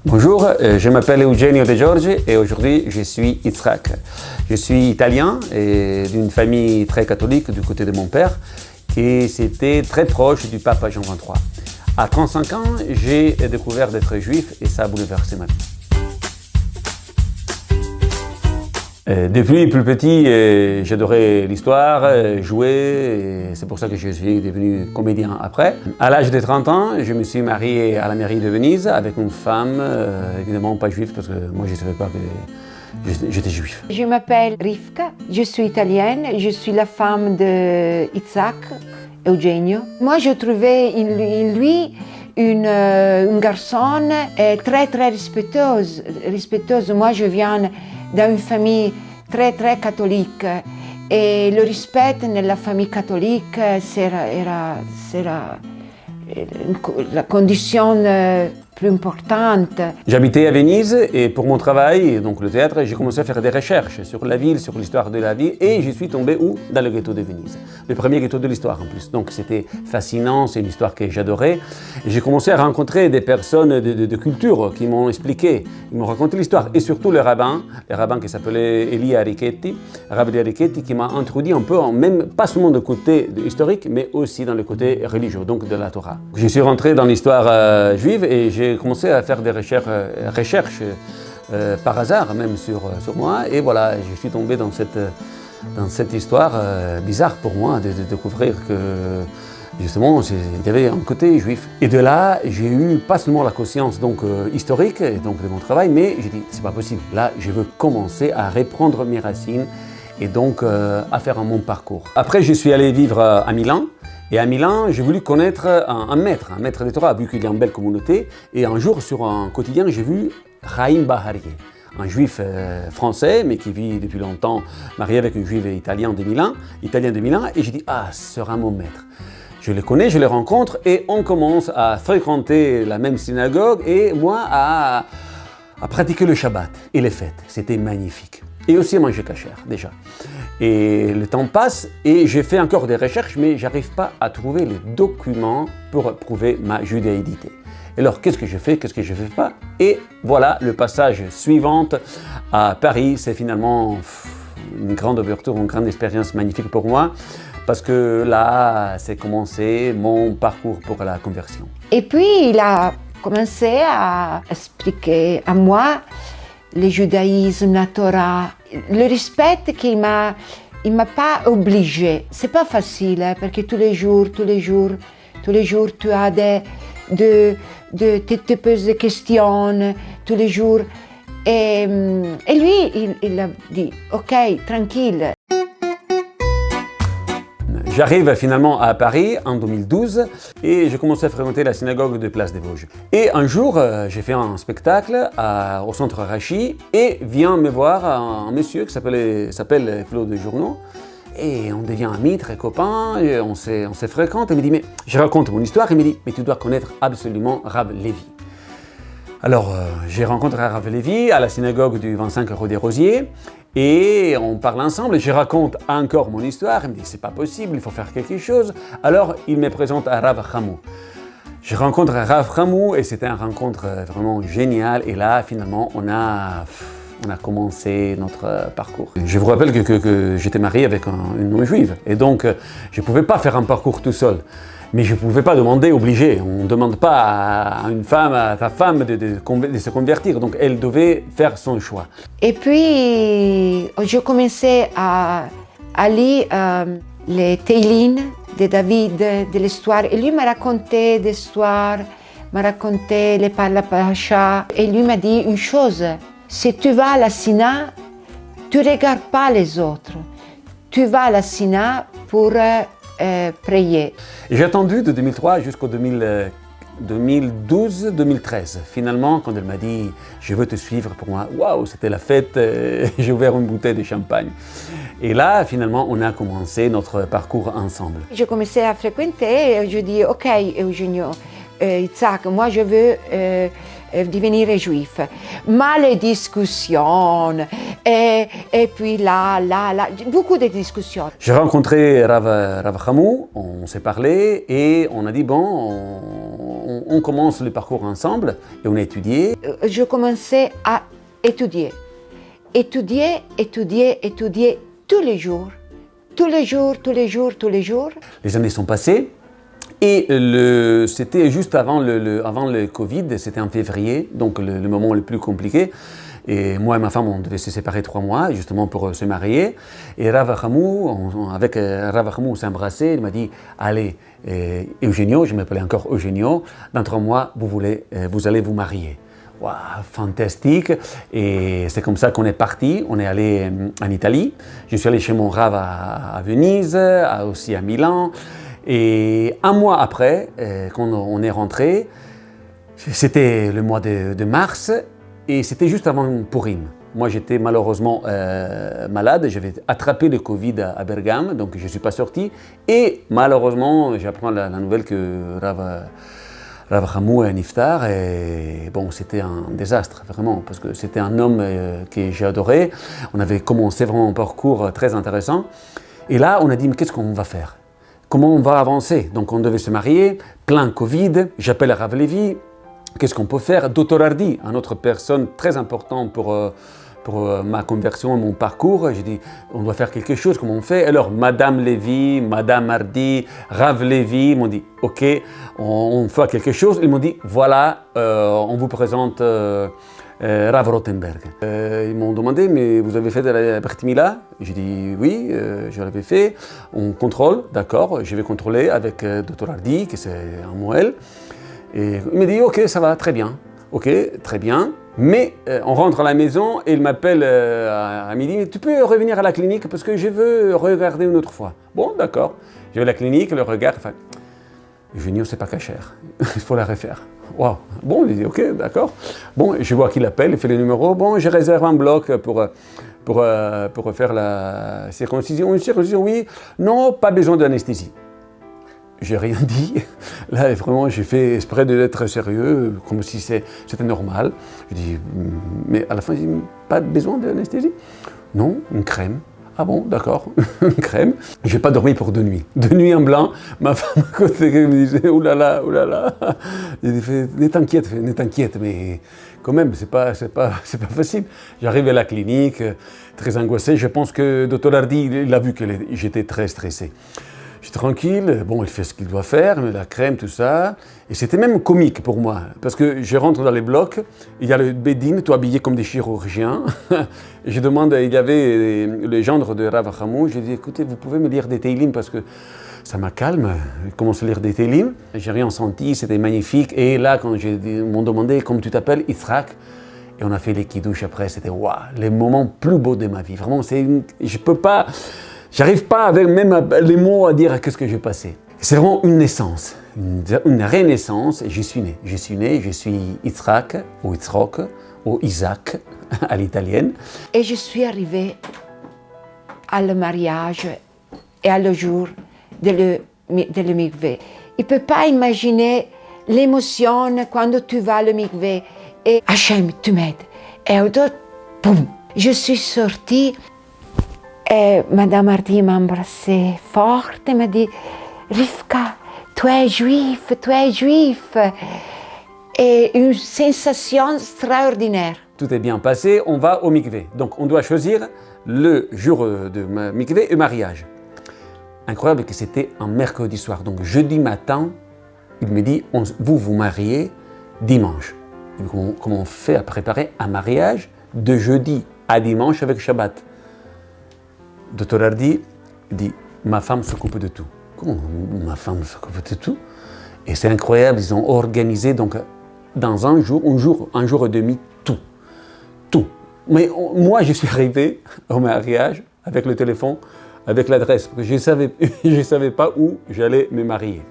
Bonjour, je m'appelle Eugenio De Giorgi et aujourd'hui je suis Yitzhak. Je suis italien et d'une famille très catholique du côté de mon père qui s'était très proche du pape Jean XXIII. À 35 ans, j'ai découvert d'être juif et ça a bouleversé ma vie. Depuis plus petit, j'adorais l'histoire, jouer, et c'est pour ça que je suis devenu comédien après. À l'âge de 30 ans, je me suis marié à la mairie de Venise avec une femme, évidemment pas juive parce que moi je ne savais pas que j'étais juif. Je m'appelle Rivka, je suis italienne, je suis la femme de Yitzhak, Eugenio. Moi je trouvais en lui une garçon très respectueuse. Moi je viens d'une famille très catholique et le respect nella famille catholique era la condition plus importante. J'habitais à Venise et pour mon travail, donc le théâtre, j'ai commencé à faire des recherches sur la ville, sur l'histoire de la ville et j'y suis tombé où? Dans le ghetto de Venise. Le premier ghetto de l'histoire en plus. Donc c'était fascinant, c'est une histoire que j'adorais. J'ai commencé à rencontrer des personnes de culture qui m'ont expliqué, ils m'ont raconté l'histoire et surtout le rabbin qui s'appelait Eli Arichetti, Rabbi Arichetti, qui m'a introduit un peu, même pas seulement de côté historique, mais aussi dans le côté religieux, donc de la Torah. Je suis rentré dans l'histoire juive et j'ai commencé à faire des recherches par hasard, même sur moi, et voilà, je suis tombé dans cette histoire bizarre pour moi de découvrir que justement il y avait un côté juif. Et de là, j'ai eu pas seulement la conscience donc historique et donc de mon travail, mais j'ai dit c'est pas possible. Là, je veux commencer à reprendre mes racines et donc à faire mon parcours. Après, je suis allé vivre à Milan. Et à Milan, j'ai voulu connaître un maître de Torah, vu qu'il y a une belle communauté. Et un jour, sur un quotidien, j'ai vu Chaim Bahari, un juif français, mais qui vit depuis longtemps, marié avec une juive italien de Milan. Et j'ai dit, ah, ce sera mon maître. Je le connais, je le rencontre, et on commence à fréquenter la même synagogue, et moi, à pratiquer le Shabbat et les fêtes. C'était magnifique. Et aussi à manger kasher, déjà. Et le temps passe et j'ai fait encore des recherches, mais j'arrive pas à trouver les documents pour prouver ma judéité. Alors, qu'est-ce que je fais, qu'est-ce que je fais pas? Et voilà, le passage suivant à Paris, c'est finalement une grande ouverture, une grande expérience magnifique pour moi, parce que là, c'est commencé mon parcours pour la conversion. Et puis, il a commencé à expliquer à moi le judaïsme, la Torah, le respect qu'il m'a pas obligé. C'est pas facile parce que tous les jours, tu as te poses des questions tous les jours. Et lui, il a dit, ok, tranquille. J'arrive finalement à Paris en 2012 et je commence à fréquenter la synagogue de Place des Vosges. Et un jour, j'ai fait un spectacle au centre Rachi et vient me voir un monsieur qui s'appelle Claude Journeau. Et on devient amis, très copains, et on se fréquente. Il me dit, mais je raconte mon histoire. Il me dit, mais tu dois connaître absolument Rav Lévi. Alors, j'ai rencontré Rav Lévi à la synagogue du 25 rue des Rosiers et on parle ensemble. Je raconte encore mon histoire. Il me dit, c'est pas possible, il faut faire quelque chose. Alors, il me présente à Rav Hamou. Je rencontre Rav Hamou et c'était une rencontre vraiment géniale. Et là, finalement, on a commencé notre parcours. Je vous rappelle que j'étais marié avec une non-juive et donc je ne pouvais pas faire un parcours tout seul. Mais je ne pouvais pas demander, obliger. On ne demande pas à une femme, à ta femme de se convertir. Donc elle devait faire son choix. Et puis, j'ai commencé à lire les Teilin de David, de l'histoire. Et lui m'a raconté des histoires, m'a raconté les Parla-Paracha. Et lui m'a dit une chose, si tu vas à la Sina, tu ne regardes pas les autres. Tu vas à la Sina pour prier. J'ai attendu de 2003 jusqu'au 2012-2013. Finalement, quand elle m'a dit « je veux te suivre », pour moi, waouh, c'était la fête, j'ai ouvert une bouteille de champagne. Et là, finalement, on a commencé notre parcours ensemble. J'ai commencé à fréquenter et je dis « ok, Eugenio, Yitzhak, moi je veux devenir juif. Mais les discussions, et puis là, beaucoup de discussions. J'ai rencontré Rav Hamou, on s'est parlé et on a dit bon, on commence le parcours ensemble et on a étudié. Je commençais à étudier. Étudier, étudier, étudier tous les jours. Tous les jours, tous les jours, tous les jours. Les années sont passées et c'était juste avant le Covid, c'était en février, donc le moment le plus compliqué. Et moi et ma femme, on devait se séparer 3 mois, justement pour se marier. Et Rav Achamou, avec Rav Achamou, on s'est embrassé. Il m'a dit, allez, Eugenio, je m'appelais encore Eugenio, dans 3 mois, vous allez vous marier. Waouh, fantastique. Et c'est comme ça qu'on est parti. On est allé en Italie. Je suis allé chez mon Rav à Venise, aussi à Milan. Et 1 mois après, quand on est rentré, c'était le mois de mars. Et c'était juste avant Purim. Moi, j'étais malheureusement malade. J'avais attrapé le Covid à Bergame, donc je ne suis pas sorti. Et malheureusement, j'apprends la nouvelle que Rav Achamou est niftar. Et bon, c'était un désastre, vraiment, parce que c'était un homme que j'ai adoré. On avait commencé vraiment un parcours très intéressant. Et là, on a dit, mais qu'est-ce qu'on va faire? Comment on va avancer? Donc, on devait se marier, plein Covid. J'appelle Rav Levi. Qu'est-ce qu'on peut faire? Dr Hardy, une autre personne très importante pour ma conversion, mon parcours. J'ai dit, on doit faire quelque chose, comment on fait? Alors, Madame Lévy, Madame Hardy, Rav Lévy m'ont dit, ok, on fait quelque chose. Ils m'ont dit, voilà, on vous présente Rav Rothenberg. Ils m'ont demandé, mais vous avez fait de la Brit Mila? J'ai dit, oui, je l'avais fait. On contrôle, d'accord, je vais contrôler avec Dr Hardy, qui c'est un Moël. Et il me dit, ok, ça va, très bien. Ok, très bien. Mais on rentre à la maison et il m'appelle à midi, mais tu peux revenir à la clinique parce que je veux regarder une autre fois. Bon, d'accord. Je vais à la clinique, le regard, enfin, Junior, c'est pas cachère. Il faut la refaire. Wow. Bon, il dit, ok, d'accord. Bon, je vois qu'il appelle, il fait le numéro. Bon, je réserve un bloc pour faire la circoncision. Une circoncision, oui. Non, pas besoin d'anesthésie. J'ai rien dit. Là, vraiment, j'ai fait exprès d'être sérieux, comme si c'était normal. Je dis, mais à la fin, je dis, pas besoin d'anesthésie? Non, une crème. Ah bon, d'accord, une crème. Je n'ai pas dormi pour 2 nuits. 2 nuits en blanc. Ma femme à côté me disait, oulala, oulala. J'ai dit, ne t'inquiète, mais quand même, c'est pas facile. J'arrive à la clinique, très angoissé. Je pense que Dr Hardy, il a vu que j'étais très stressé. Je suis tranquille, bon, il fait ce qu'il doit faire, mais la crème, tout ça. Et c'était même comique pour moi, parce que je rentre dans les blocs, il y a le Bédine, tout habillé comme des chirurgiens. Et je demande, il y avait le gendre de Rav Achamou, je dis, écoutez, vous pouvez me lire des Teilim parce que ça m'a calme. Je commence à lire des Teilim, j'ai rien senti, c'était magnifique. Et là, quand ils m'ont demandé, comment tu t'appelles, Yitzhak, et on a fait les kidouches après, c'était waouh, les moments plus beaux de ma vie. Vraiment, je peux pas. J'arrive pas avec même les mots à dire qu'est-ce que j'ai passé. C'est vraiment une naissance, une renaissance. Et je suis né, je suis Yitzhak ou Yitzhak ou Isaac à l'italienne. Et je suis arrivée à le mariage et à le jour de le mikvé. Il ne peut pas imaginer l'émotion quand tu vas à le mikvé et Hachem, tu m'aides. Et au dos, boum, je suis sortie. Et Madame Hardy m'a embrassée fort et m'a dit « Rivka, tu es juif, tu es juif !» Et une sensation extraordinaire. Tout est bien passé, on va au mikvé. Donc on doit choisir le jour de mikvé et mariage. Incroyable que c'était un mercredi soir. Donc jeudi matin, il me dit « Vous mariez dimanche ». Comment on fait à préparer un mariage de jeudi à dimanche avec Shabbat? Dr Hardy dit, ma femme s'occupe de tout. Comment ma femme s'occupe de tout? Et c'est incroyable, ils ont organisé donc dans un jour et demi, tout. Mais moi, je suis arrivé au mariage avec le téléphone, avec l'adresse, parce que je savais pas où j'allais me marier.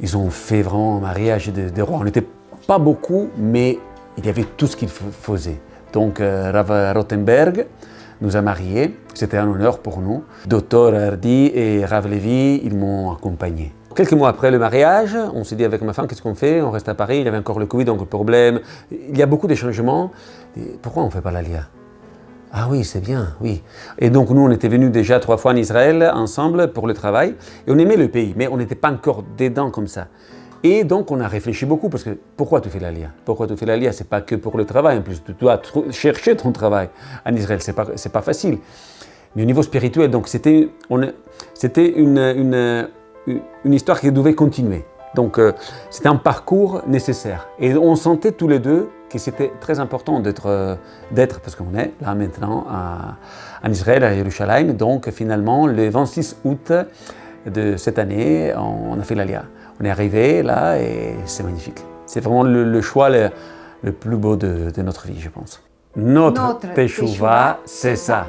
Ils ont fait vraiment un mariage de roi. On n'était pas beaucoup, mais il y avait tout ce qu'il faisait. Donc Rav Rothenberg nous a mariés, c'était un honneur pour nous. Dr Hardy et Rav Levi, ils m'ont accompagné. Quelques mois après le mariage, on s'est dit avec ma femme, qu'est-ce qu'on fait? On reste à Paris, il y avait encore le Covid, donc le problème. Il y a beaucoup de changements. Et pourquoi on ne fait pas l'Alia? Ah oui, c'est bien, oui. Et donc nous, on était venus déjà 3 fois en Israël ensemble pour le travail. Et on aimait le pays, mais on n'était pas encore dedans comme ça. Et donc on a réfléchi beaucoup, parce que pourquoi tu fais l'Aliyah? Pourquoi tu fais l'Aliyah? C'est pas que pour le travail, en plus tu dois chercher ton travail en Israël, c'est pas facile. Mais au niveau spirituel, donc c'était une histoire qui devait continuer. Donc c'était un parcours nécessaire. Et on sentait tous les deux que c'était très important d'être, parce qu'on est là maintenant en Israël, à Yerushalayim. Donc finalement, le 26 août de cette année, on a fait l'Aliyah. On est arrivé là et c'est magnifique. C'est vraiment le choix le plus beau de notre vie, je pense. Notre Teshuvah, c'est ça.